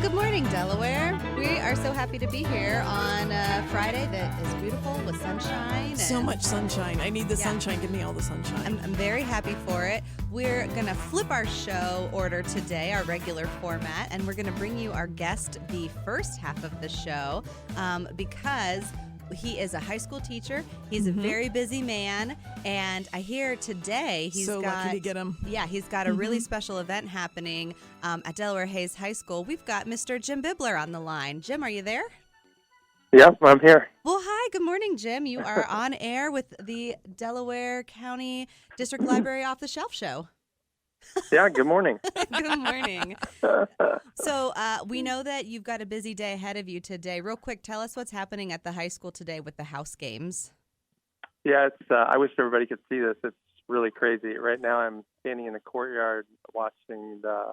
Good morning, Delaware. We are so happy to be here on a Friday that is beautiful with sunshine. So much sunshine. I need the sunshine. Give me all the sunshine. I'm very happy for it. We're going to flip our show order today, our regular format, and we're going to bring you our guest the first half of the show because he is a high school teacher. He's a very busy man, and I hear today he's lucky to get him. Yeah, he's got a really special event happening at Delaware Hayes High School. We've got Mr. Jim Bibler on the line. Jim, are you there? Yep, I'm here. Well, hi. Good morning, Jim. You are on air with the Delaware County District Library Off the Shelf Show. Yeah, good morning. Good morning. So we know that you've got a busy day ahead of you today. Real quick, tell us what's happening at the high school today with the house games. Yeah, it's. I wish everybody could see this. It's really crazy. Right now I'm standing in the courtyard watching the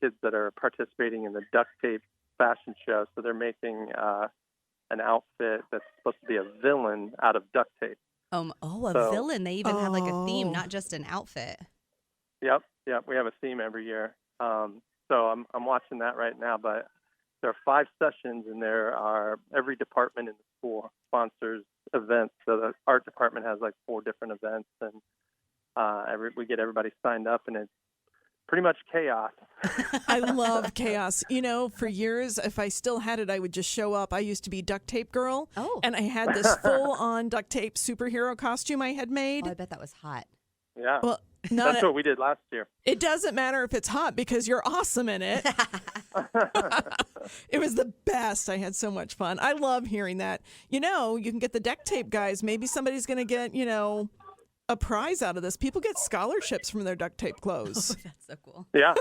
kids that are participating in the duct tape fashion show. So they're making an outfit that's supposed to be a villain out of duct tape. Villain. They even have like a theme, not just an outfit. Yep. We have a theme every year. So I'm watching that right now. But there are 5 sessions, and every department in the school sponsors events. So the art department has like 4 different events, and we get everybody signed up, and it's pretty much chaos. I love chaos. You know, for years, if I still had it, I would just show up. I used to be duct tape girl, and I had this full-on duct tape superhero costume I had made. Oh, I bet that was hot. Yeah. Well, that's what we did last year. It doesn't matter if it's hot because you're awesome in it. It was the best. I had so much fun. I love hearing that. You know, you can get the duct tape guys. Maybe somebody's going to get, a prize out of this. People get scholarships from their duct tape clothes. Oh, that's so cool. Yeah.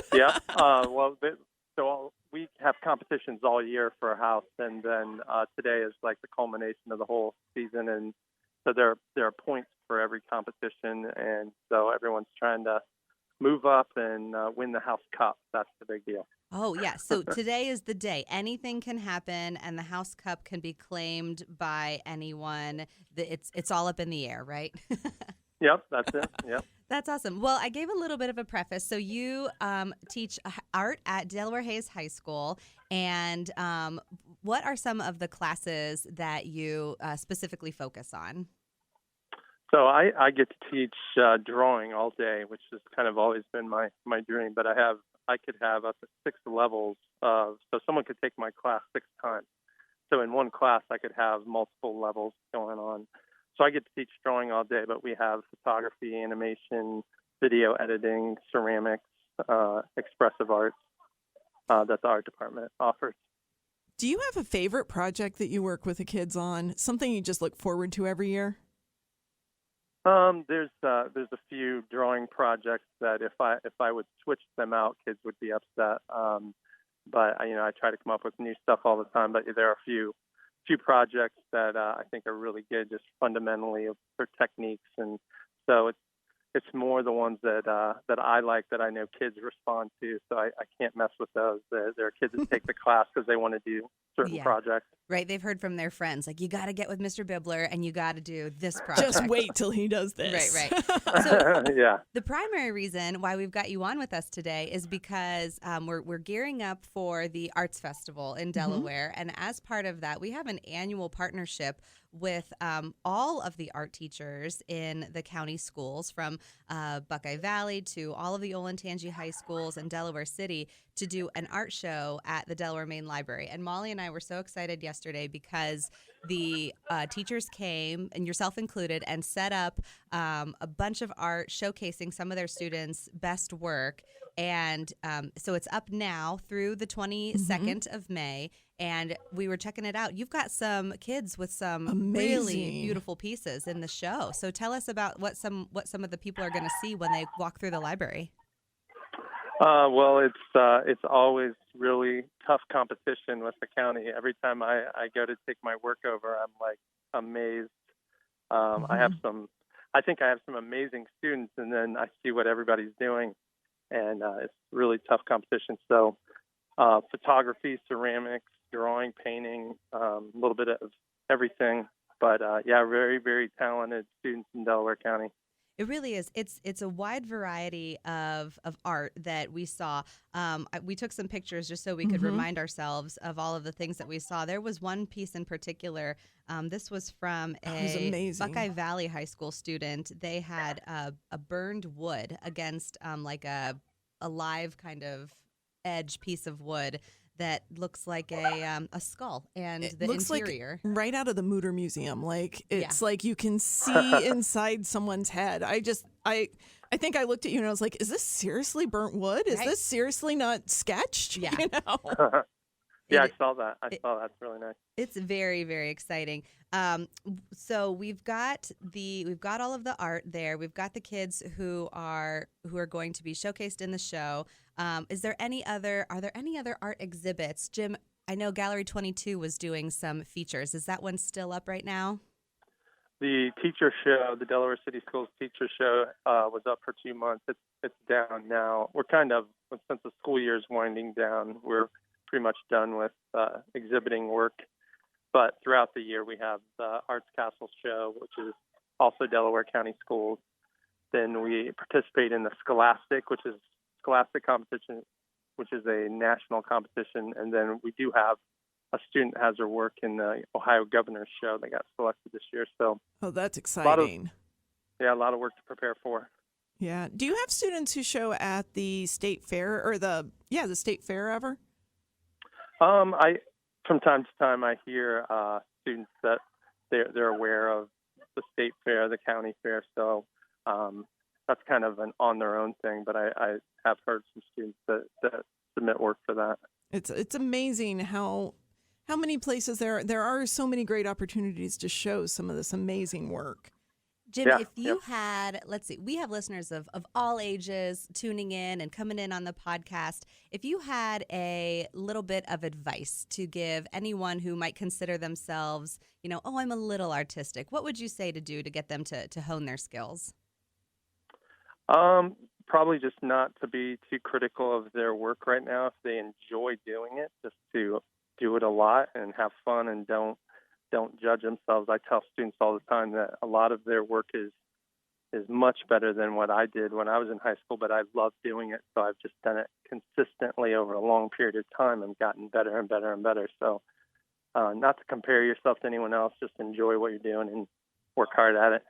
So we have competitions all year for a house, and then today is like the culmination of the whole season, and so there are points for every competition, and so everyone's trying to move up and win the house cup. That's the big deal. Oh, yeah. So today is the day. Anything can happen, and the house cup can be claimed by anyone. It's all up in the air, right? Yep, that's it. Yep. That's awesome. Well, I gave a little bit of a preface. So you teach art at Delaware Hayes High School, and what are some of the classes that you specifically focus on? So I get to teach drawing all day, which has kind of always been my dream. But I could have up to 6 levels so someone could take my class 6 times. So in one class, I could have multiple levels going on. So I get to teach drawing all day, but we have photography, animation, video editing, ceramics, expressive arts that the art department offers. Do you have a favorite project that you work with the kids on? Something you just look forward to every year? There's a few drawing projects that if I would switch them out, kids would be upset. But I try to come up with new stuff all the time. But there are a few projects that I think are really good, just fundamentally for techniques, and so it's more the ones that I like that I know kids respond to. So I can't mess with those. There are kids that take the class because they want to do certain projects. Right. They've heard from their friends, like, you got to get with Mr. Bibler and you got to do this project. Just wait till he does this. Right. So yeah. The primary reason why we've got you on with us today is because we're gearing up for the Arts Festival in Delaware. And as part of that, we have an annual partnership with all of the art teachers in the county schools, from Buckeye Valley to all of the Olentangy high schools and Delaware City, to do an art show at the Delaware Main Library. And Molly and I were so excited yesterday because the teachers came, and yourself included, and set up a bunch of art showcasing some of their students' best work. And so it's up now through the 22nd of May, and we were checking it out. You've got some kids with some really beautiful pieces in the show. So tell us about what some of the people are going to see when they walk through the library. Well, it's always really tough competition with the county. Every time I go to take my work over, I'm like amazed. I think I have some amazing students, and then I see what everybody's doing, and it's really tough competition. So photography, ceramics, drawing, painting, a little bit of everything. But very, very talented students in Delaware County. It really is. It's a wide variety of art that we saw. We took some pictures just so we could remind ourselves of all of the things that we saw. There was one piece in particular. This was from was a amazing. Buckeye Valley High School student. They had a burned wood against like a live kind of edge piece of wood that looks like a skull, and the looks interior. like right out of the Mutter Museum. Like it's like you can see inside someone's head. I think I looked at you and I was like, is this seriously burnt wood? Is this seriously not sketched? Yeah. You know? Yeah, I saw that. It's really nice. It's very, very exciting. So we've got all of the art there. We've got the kids who are going to be showcased in the show. Are there any other art exhibits? Jim, I know Gallery 22 was doing some features. Is that one still up right now? The teacher show, the Delaware City Schools teacher show, was up for 2 months. It's down now. We're kind of, since the school year is winding down, we're pretty much done with exhibiting work. But throughout the year, we have the Arts Castle show, which is also Delaware County Schools. Then we participate in the Scholastic competition, which is a national competition. And then we do have a student has her work in the Ohio Governor's Show. They got selected this year. So, that's exciting. A lot of work to prepare for. Yeah. Do you have students who show at the state fair or the state fair ever? From time to time, I hear students that they're aware of the state fair, the county fair. So that's kind of an on their own thing. But I have heard some students that submit work for that. It's amazing how many places there are so many great opportunities to show some of this amazing work. Jim, if you had, let's see, we have listeners of all ages tuning in and coming in on the podcast. If you had a little bit of advice to give anyone who might consider themselves, I'm a little artistic, what would you say to do to get them to hone their skills? Probably just not to be too critical of their work right now. If they enjoy doing it, just to do it a lot and have fun and don't judge themselves. I tell students all the time that a lot of their work is much better than what I did when I was in high school, but I love doing it. So I've just done it consistently over a long period of time and gotten better and better and better. So not to compare yourself to anyone else, just enjoy what you're doing and work hard at it.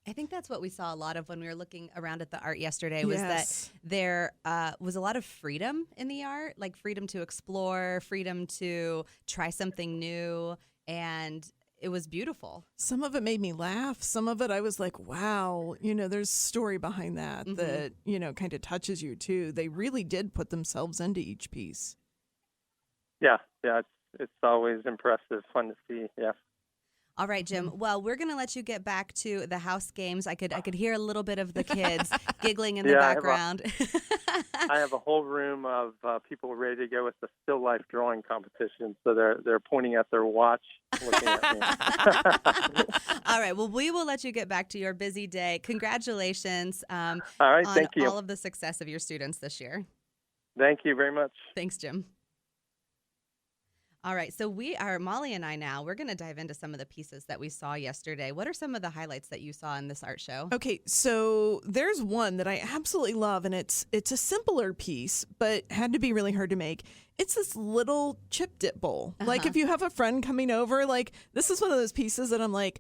I think that's what we saw a lot of when we were looking around at the art yesterday, was that there was a lot of freedom in the art, like freedom to explore, freedom to try something new, and it was beautiful. Some of it made me laugh. Some of it I was like, wow, there's story behind that that, kind of touches you too. They really did put themselves into each piece. Yeah, it's always impressive, fun to see, yeah. All right, Jim. Well, we're going to let you get back to the house games. I could hear a little bit of the kids giggling in the background. I have a whole room of people ready to go with the still life drawing competition. So they're pointing at their watch, looking at me. All right. Well, we will let you get back to your busy day. Congratulations all right, thank you. All of the success of your students this year. Thank you very much. Thanks, Jim. All right, so Molly and I we're going to dive into some of the pieces that we saw yesterday. What are some of the highlights that you saw in this art show? Okay, so there's one that I absolutely love, and it's a simpler piece, but had to be really hard to make. It's this little chip dip bowl. Like if you have a friend coming over, like this is one of those pieces that I'm like,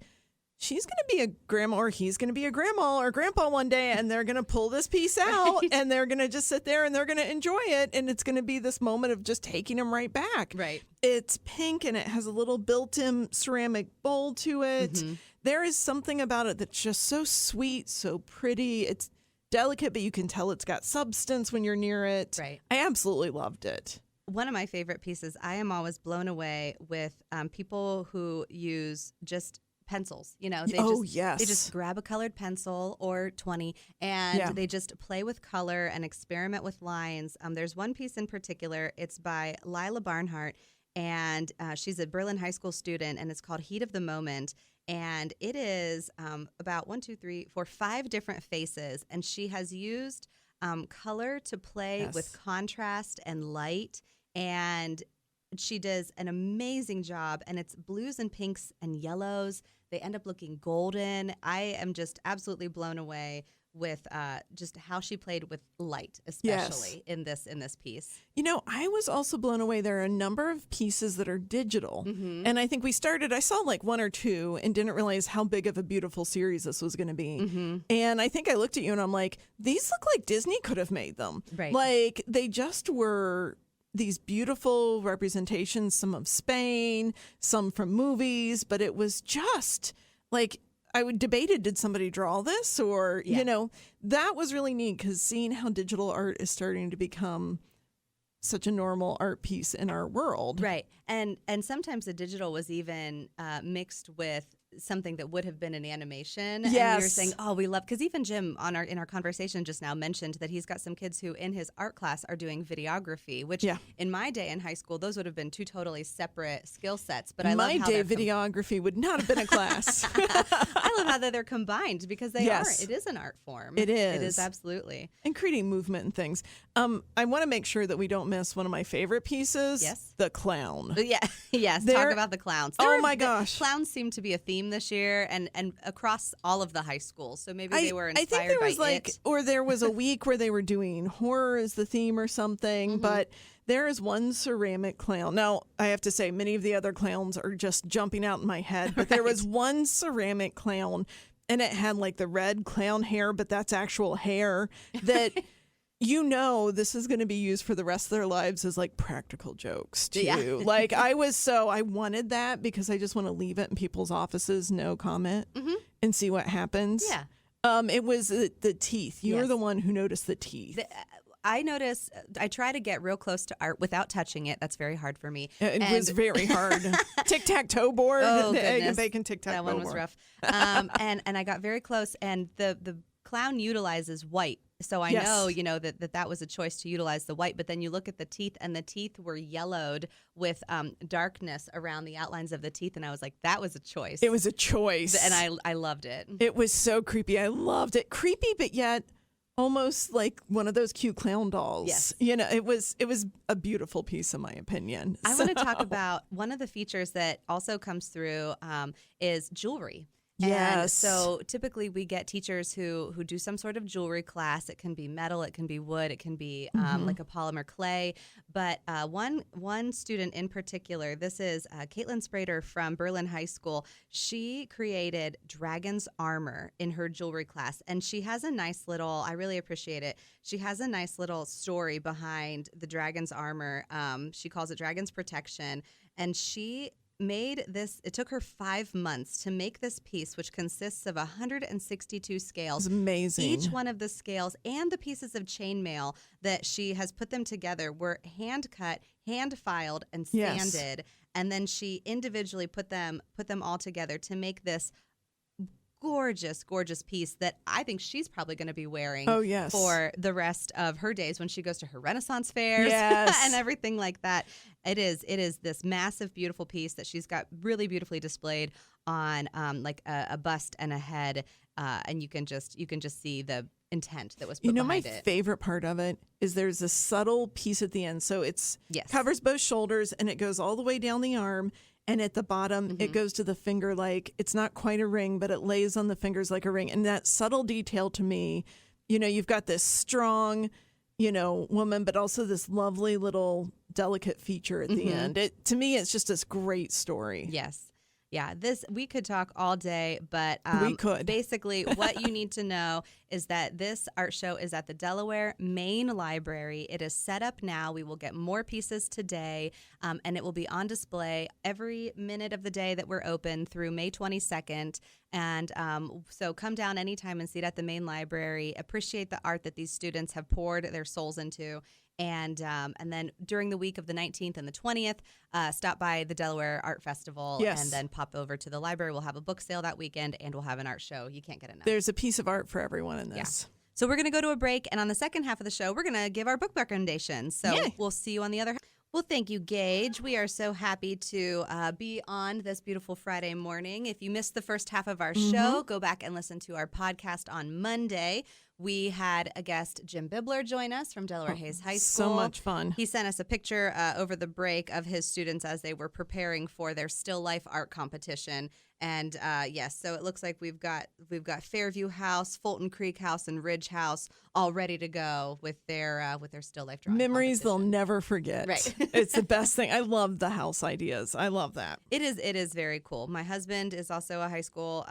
she's going to be a grandma or he's going to be a grandma or grandpa one day, and they're going to pull this piece out and they're going to just sit there and they're going to enjoy it. And it's going to be this moment of just taking them right back. Right. It's pink and it has a little built-in ceramic bowl to it. Mm-hmm. There is something about it that's just so sweet, so pretty. It's delicate, but you can tell it's got substance when you're near it. Right. I absolutely loved it. One of my favorite pieces, I am always blown away with people who use just pencils. They just grab a colored pencil or 20 and they just play with color and experiment with lines. There's one piece in particular. It's by Lila Barnhart, and she's a Berlin High School student, and it's called Heat of the Moment. And it is about 5 different faces, and she has used color to play with contrast and light, and she does an amazing job. And it's blues and pinks and yellows. They end up looking golden. I am just absolutely blown away with just how she played with light, especially in this piece. I was also blown away. There are a number of pieces that are digital. And I think I saw like one or two and didn't realize how big of a beautiful series this was going to be. And I think I looked at you and I'm like, these look like Disney could have made them. Right. Like they just were these beautiful representations, some of Spain, some from movies, but it was just like, debated, did somebody draw this? Or, that was really neat because seeing how digital art is starting to become such a normal art piece in our world. Right. And sometimes the digital was even mixed with something that would have been an animation. Yes. And we were saying, we love, because even Jim in our conversation just now mentioned that he's got some kids who in his art class are doing videography, which in my day in high school, those would have been two totally separate skill sets. But I love how videography would not have been a class. I love how they're combined because they are. It is an art form. It is. It is absolutely. And creating movement and things. I want to make sure that we don't miss one of my favorite pieces. Yes. The clown. Yes. Talk about the clowns. My gosh. Clowns seem to be a theme this year and across all of the high schools. So maybe they were inspired I think there was by it. Or there was a week where they were doing horror as the theme or something. But there is one ceramic clown. Now, I have to say, many of the other clowns are just jumping out in my head. But there was one ceramic clown, and it had like the red clown hair, but that's actual hair that... this is going to be used for the rest of their lives as like practical jokes too. Yeah. Like I wanted that because I just want to leave it in people's offices, no comment, and see what happens. Yeah. It was the teeth. You were the one who noticed the teeth. I notice, I try to get real close to art without touching it. That's very hard for me. It was very hard. Tic-tac-toe board, the egg and bacon tic-tac-toe board. That one was rough. And I got very close, and the clown utilizes white. So I know, that was a choice to utilize the white, but then you look at the teeth, and the teeth were yellowed with darkness around the outlines of the teeth, and I was like, that was a choice. It was a choice. And I loved it. It was so creepy. I loved it. Creepy, but yet almost like one of those cute clown dolls. Yes. It was a beautiful piece, in my opinion. I want to talk about one of the features that also comes through is jewelry. Yes. And so typically we get teachers who do some sort of jewelry class. It can be metal, it can be wood, it can be like a polymer clay. But one student in particular, this is Caitlin Sprader from Berlin High School. She created dragon's armor in her jewelry class. And she has a nice little, I really appreciate it. She has a nice little story behind the dragon's armor. She calls it Dragon's Protection. And she made this, it took her 5 months to make this piece, which consists of 162 scales. It's amazing. Each one of the scales and the pieces of chainmail that she has put them together were hand cut, hand filed, and sanded. Yes. And then she individually put them all together to make this gorgeous, gorgeous piece that I think she's probably going to be wearing for the rest of her days when she goes to her Renaissance fairs and everything like that. It is this massive, beautiful piece that she's got really beautifully displayed on like a bust and a head, and you can just see the intent that was put behind it. My favorite part of it is there's a subtle piece at the end, so it's covers both shoulders and it goes all the way down the arm. And at the bottom, it goes to the finger like it's not quite a ring, but it lays on the fingers like a ring. And that subtle detail to me, you've got this strong, woman, but also this lovely little delicate feature at the end. To me, it's just this great story. Yes. Yeah, we could talk all day, but we could. Basically what you need to know is that this art show is at the Delaware Main Library. It is set up now. We will get more pieces today, and it will be on display every minute of the day that we're open through May 22nd. And so come down anytime and see it at the Main Library. Appreciate the art that these students have poured their souls into. And then during the week of the 19th and the 20th, stop by the Delaware Art Festival and then pop over to the library. We'll have a book sale that weekend and we'll have an art show. You can't get enough. There's a piece of art for everyone in this. Yeah. So we're going to go to a break. And on the second half of the show, we're going to give our book recommendations. So we'll see you on the other half. Well, thank you, Gage. We are so happy to be on this beautiful Friday morning. If you missed the first half of our show, go back and listen to our podcast on Monday. We had a guest, Jim Bibler, join us from Delaware Hayes High School. So much fun. He sent us a picture over the break of his students as they were preparing for their still life art competition. And yes, so it looks like we've got Fairview House, Fulton Creek House, and Ridge House all ready to go with their still life drawing. Memories they'll never forget. Right. It's the best thing. I love the house ideas. I love that. It is very cool. My husband is also a high school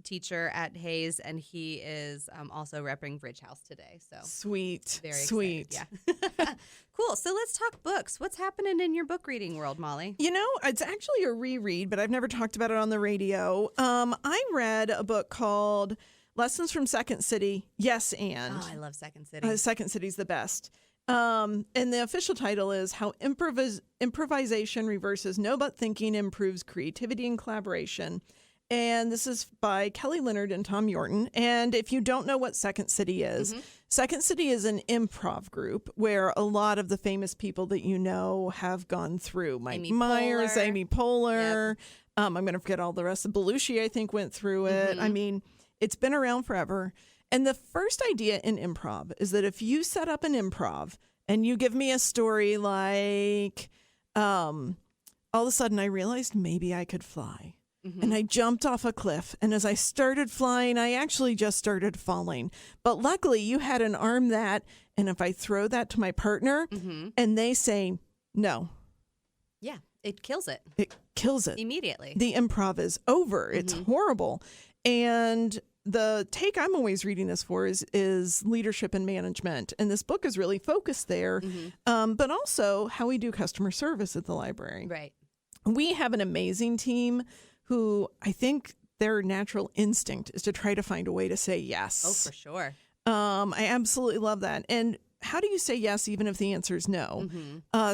teacher at Hayes, and he is also repping Ridge House today. So sweet, very sweet. Excited. Yeah. Cool. So let's talk books. What's happening in your book reading world, Molly? You know, it's actually a reread, but I've never talked about it on the radio. I read a book called Lessons from Second City, Yes and. Oh, I love Second City. Second City's the best. And the official title is How Improvisation Reverses No-But Thinking Improves Creativity and Collaboration. And this is by Kelly Leonard and Tom Yorton. And if you don't know what Second City is, Second City is an improv group where a lot of the famous people that you know have gone through. Mike Meyers, Amy Poehler. Yep. I'm going to forget all the rest. Belushi, I think, went through it. I mean, it's been around forever. And the first idea in improv is that if you set up an improv and you give me a story like, all of a sudden I realized maybe I could fly. And I jumped off a cliff. And as I started flying, I actually just started falling. But luckily, you had an arm that, and if I throw that to my partner and they say no. Yeah, it kills it. It kills it. Immediately. The improv is over. It's horrible. And the take I'm always reading this for is leadership and management. And this book is really focused there, but also how we do customer service at the library. Right. We have an amazing team who I think their natural instinct is to try to find a way to say yes. Oh, for sure. I absolutely love that. And how do you say yes even if the answer is no?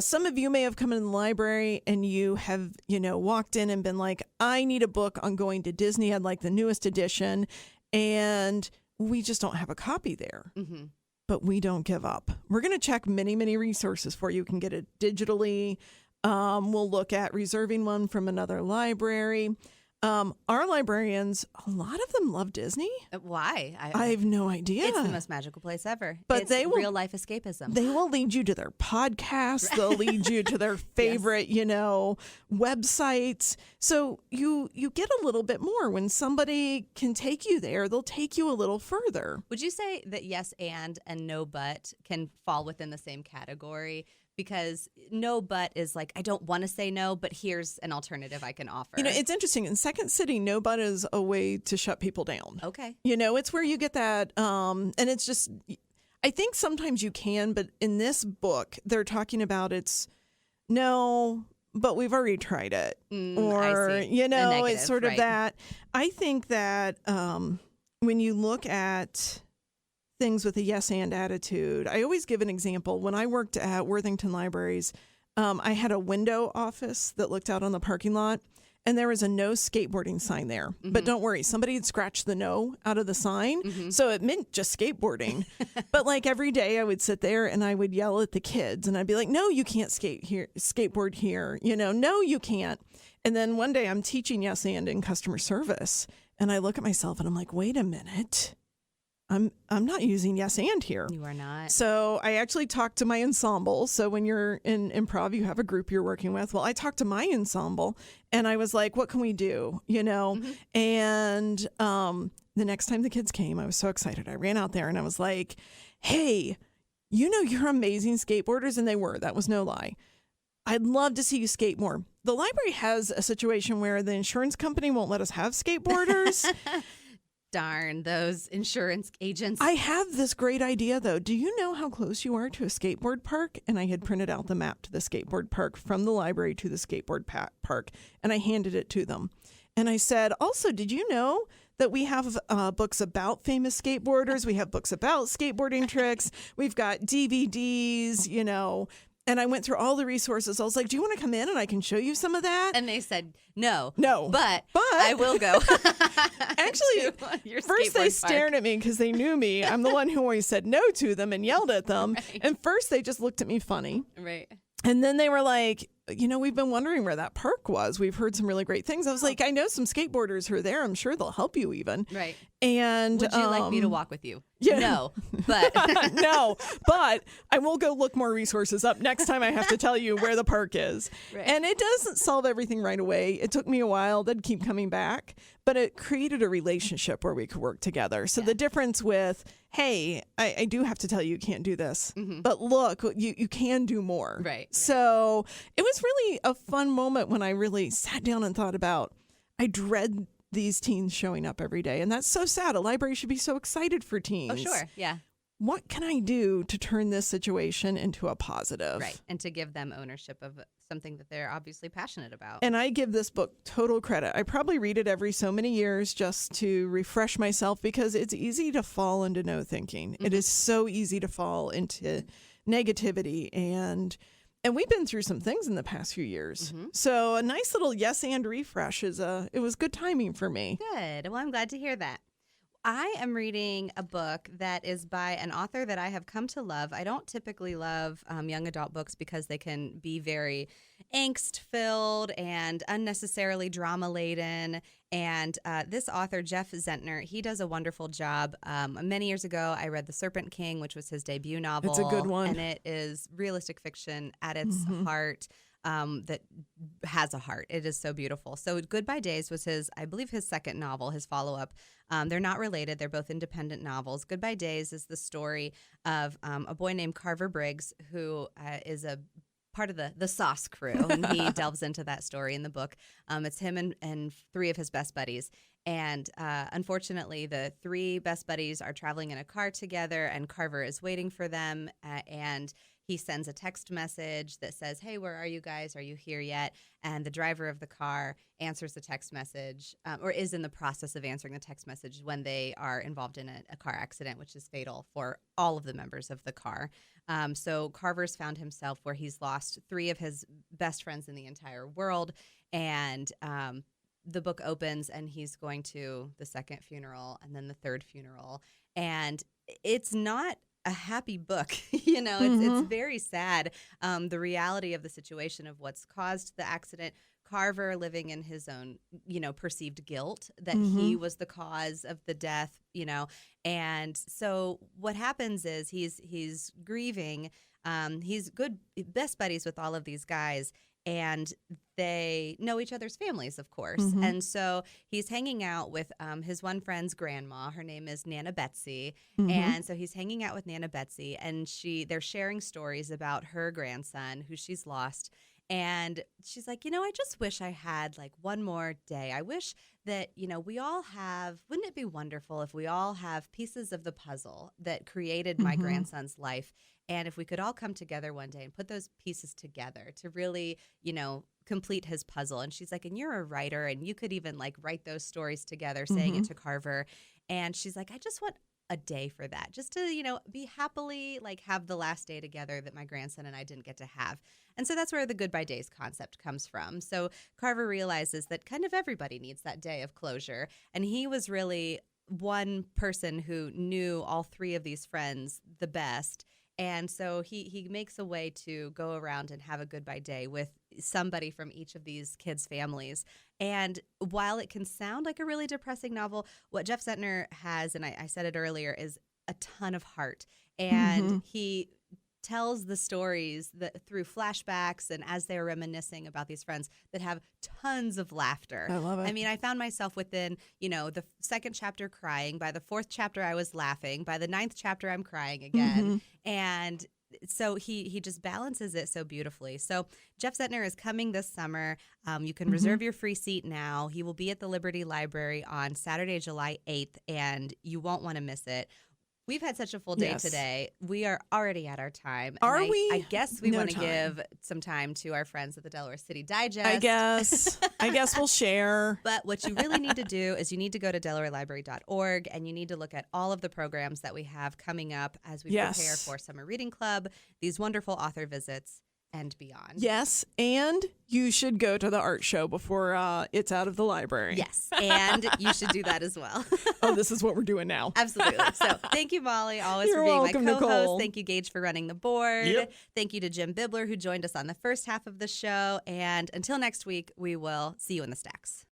Some of you may have come in the library and you have, walked in and been like, I need a book on going to Disney. I'd like the newest edition. And we just don't have a copy there. But we don't give up. We're going to check many, many resources for you. You can get it digitally. We'll look at reserving one from another library. Our librarians, a lot of them love Disney. Why? I have no idea. It's the most magical place ever. But it's they will, real life escapism. They will lead you to their podcasts. They'll lead you to their favorite, websites. So you get a little bit more. When somebody can take you there, they'll take you a little further. Would you say that yes and no but can fall within the same category? Because no but is like, I don't want to say no, but here's an alternative I can offer. It's interesting. In Second City, no but is a way to shut people down. Okay. It's where you get that. And it's just, I think sometimes you can, but in this book, they're talking about it's no, but we've already tried it. Or, I see. It's sort of that. I think that when you look at things with a yes and attitude. I always give an example. When I worked at Worthington Libraries, I had a window office that looked out on the parking lot, and there was a no skateboarding sign there. But don't worry, somebody had scratched the no out of the sign, so it meant just skateboarding. But like every day I would sit there and I would yell at the kids, and I'd be like, no, you can't skateboard here. No, you can't. And then one day I'm teaching yes and in customer service, and I look at myself and I'm like, wait a minute. I'm not using yes and here. You are not. So I actually talked to my ensemble. So when you're in improv, you have a group you're working with. Well, I talked to my ensemble and I was like, what can we do? And the next time the kids came, I was so excited. I ran out there and I was like, hey, you're amazing skateboarders. And they were. That was no lie. I'd love to see you skate more. The library has a situation where the insurance company won't let us have skateboarders. Darn, those insurance agents. I have this great idea, though. Do you know how close you are to a skateboard park? And I had printed out the map to the skateboard park from the library to the skateboard park, and I handed it to them. And I said, also, did you know that we have books about famous skateboarders? We have books about skateboarding tricks. We've got DVDs, And I went through all the resources. I was like, do you want to come in and I can show you some of that? And they said, no. But I will go. Actually, first they stared at me because they knew me. I'm the one who always said no to them and yelled at them. Right. And first they just looked at me funny. Right. And then they were like, we've been wondering where that park was. We've heard some really great things. I was like, I know some skateboarders who are there. I'm sure they'll help you even. Right. And would you like me to walk with you? Yeah. No, but No, but I will go look more resources up next time I have to tell you where the park is. Right. And it doesn't solve everything right away. It took me a while. They'd keep coming back, but it created a relationship where we could work together. So the difference with, hey, I do have to tell you can't do this, but look, you can do more. Right. So it was really a fun moment when I really sat down and thought about, I dread these teens showing up every day. And that's so sad. A library should be so excited for teens. Oh, sure. Yeah. What can I do to turn this situation into a positive? Right. And to give them ownership of something that they're obviously passionate about. And I give this book total credit. I probably read it every so many years just to refresh myself because it's easy to fall into no thinking. It is so easy to fall into negativity and we've been through some things in the past few years. So a nice little yes and refresh it was good timing for me. Good. Well, I'm glad to hear that. I am reading a book that is by an author that I have come to love. I don't typically love young adult books because they can be very angst-filled and unnecessarily drama-laden. And this author, Jeff Zentner, he does a wonderful job. Many years ago, I read The Serpent King, which was his debut novel. It's a good one. And it is realistic fiction at its heart. That has a heart. It is so beautiful. So Goodbye Days was I believe his second novel, his follow-up. They're not related. They're both independent novels. Goodbye Days is the story of a boy named Carver Briggs, who is a part of the Sauce crew, and he delves into that story in the book. It's him and three of his best buddies. And unfortunately, the three best buddies are traveling in a car together, and Carver is waiting for them, and he sends a text message that says, "Hey, where are you guys? Are you here yet?" And the driver of the car answers the text message, or is in the process of answering the text message when they are involved in a car accident, which is fatal for all of the members of the car. So Carver's found himself where he's lost three of his best friends in the entire world, and the book opens and he's going to the second funeral and then the third funeral, and it's not a happy book. It's very sad. The reality of the situation of what's caused the accident, Carver living in his own, perceived guilt that he was the cause of the death, and so what happens is he's grieving. He's best buddies with all of these guys, and they know each other's families, of course. And so he's hanging out with his one friend's grandma. Her name is Nana Betsy. And so he's hanging out with Nana Betsy, and they're sharing stories about her grandson who she's lost. And she's like, I just wish I had like one more day. I wish that, we all wouldn't it be wonderful if we all have pieces of the puzzle that created my grandson's life? And if we could all come together one day and put those pieces together to really, complete his puzzle. And she's like, and you're a writer, and you could even like write those stories together, saying it to Carver. And she's like, I just want a day for that, just to, be happily like have the last day together that my grandson and I didn't get to have. And so that's where the Goodbye Days concept comes from. So Carver realizes that kind of everybody needs that day of closure. And he was really one person who knew all three of these friends the best. And so he makes a way to go around and have a goodbye day with somebody from each of these kids' families. And while it can sound like a really depressing novel, what Jeff Zentner has, and I said it earlier, is a ton of heart. And he tells the stories that through flashbacks and as they're reminiscing about these friends that have tons of laughter. I love it. I mean, I found myself within, the second chapter crying. By the fourth chapter, I was laughing. By the ninth chapter, I'm crying again. And so he just balances it so beautifully. So Jeff Zentner is coming this summer. You can reserve your free seat now. He will be at the Liberty Library on Saturday, July 8th, and you won't want to miss it. We've had such a full day today. We are already at our time. Are we? I guess we want to give some time to our friends at the Delaware City Digest. I guess we'll share. But what you really need to do is you need to go to DelawareLibrary.org, and you need to look at all of the programs that we have coming up as we prepare for Summer Reading Club, these wonderful author visits, and beyond. Yes, and you should go to the art show before it's out of the library. Yes, and you should do that as well. Oh, this is what we're doing now. Absolutely. So thank you, Molly, always You're for being welcome, my co-host. Nicole. Thank you, Gage, for running the board. Yep. Thank you to Jim Bibler, who joined us on the first half of the show. And until next week, we will see you in the stacks.